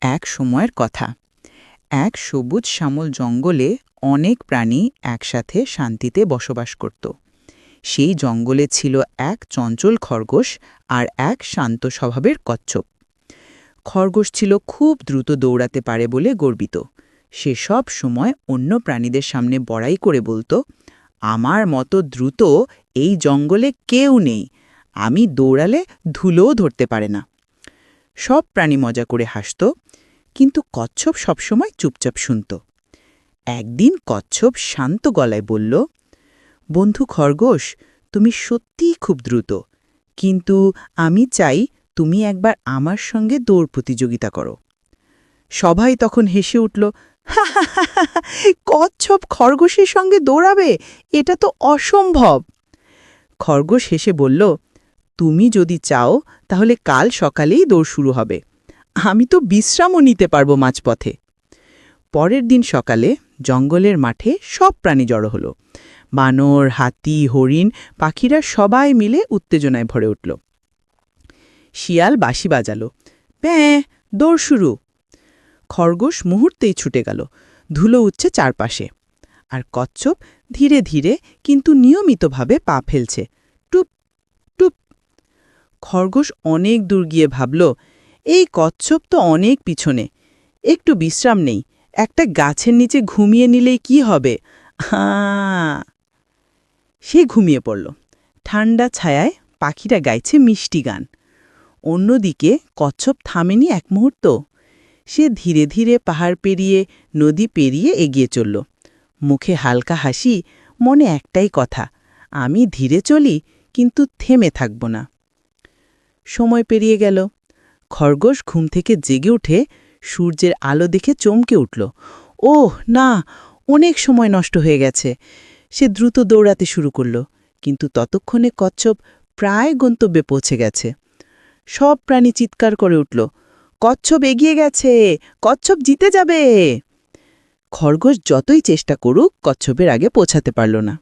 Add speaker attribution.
Speaker 1: এক সময়ের কথা। এক সবুজ শ্যামল জঙ্গলে অনেক প্রাণী একসাথে শান্তিতে বসবাস করত। সেই জঙ্গলে ছিল এক চঞ্চল খরগোশ আর এক শান্ত স্বভাবের কচ্ছপ। খরগোশ ছিল খুব দ্রুত দৌড়াতে পারে বলে গর্বিত। সে সব সময় অন্য প্রাণীদের সামনে বড়াই করে বলতো, আমার মতো দ্রুত এই জঙ্গলে কেউ নেই, আমি দৌড়ালে ধুলোও ধরতে পারে না। সব প্রাণী মজা করে হাসত, কিন্তু কচ্ছপ সবসময় চুপচাপ শুনত। একদিন কচ্ছপ শান্ত গলায় বলল, বন্ধু খরগোশ, তুমি সত্যিই খুব দ্রুত, কিন্তু আমি চাই তুমি একবার আমার সঙ্গে দৌড় প্রতিযোগিতা করো। সবাই তখন হেসে উঠল, হা হা হা হা, কচ্ছপ খরগোশের সঙ্গে দৌড়াবে, এটা তো অসম্ভব। খরগোশ হেসে বলল, তুমি যদি চাও তাহলে কাল সকালেই দৌড় শুরু হবে, আমি তো বিশ্রামও নিতে পারবো মাঝপথে। পরের দিন সকালে জঙ্গলের মাঠে সব প্রাণী জড়ো হলো। বানর, হাতি, হরিণ, পাখিরা সবাই মিলে উত্তেজনায় ভরে উঠল। শিয়াল বাঁশি বাজালো, প্যাঁ, দৌড় শুরু। খরগোশ মুহূর্তেই ছুটে গেল, ধুলো উঠছে চারপাশে। আর কচ্ছপ ধীরে ধীরে কিন্তু নিয়মিতভাবে পা ফেলছে, টুপ টুপ। খরগোশ অনেক দূর গিয়ে ভাবল, এই কচ্ছপ তো অনেক পিছনে, একটু বিশ্রাম নেই, একটা গাছের নিচে ঘুমিয়ে নিলেই কি হবে। হাঁ। সে ঘুমিয়ে পড়ল। ঠান্ডা ছায়ায় পাখিরা গাইছে মিষ্টি গান। অন্যদিকে কচ্ছপ থামেনি এক মুহূর্ত। সে ধীরে ধীরে পাহাড় পেরিয়ে, নদী পেরিয়ে এগিয়ে চলল। মুখে হালকা হাসি, মনে একটাই কথা, আমি ধীরে চলি, কিন্তু থেমে থাকব না। সময় পেরিয়ে গেল। খরগোশ ঘুম থেকে জেগে উঠে সূর্যের আলো দেখে চমকে উঠল। ওহ না, অনেক সময় নষ্ট হয়ে গেছে। সে দ্রুত দৌড়াতে শুরু করল, কিন্তু ততক্ষণে কচ্ছপ প্রায় গন্তব্যে পৌঁছে গেছে। সব প্রাণী চিৎকার করে উঠল, কচ্ছপ এগিয়ে গেছে, কচ্ছপ জিতে যাবে। খরগোশ যতই চেষ্টা করুক কচ্ছপের আগে পৌঁছাতে পারল না।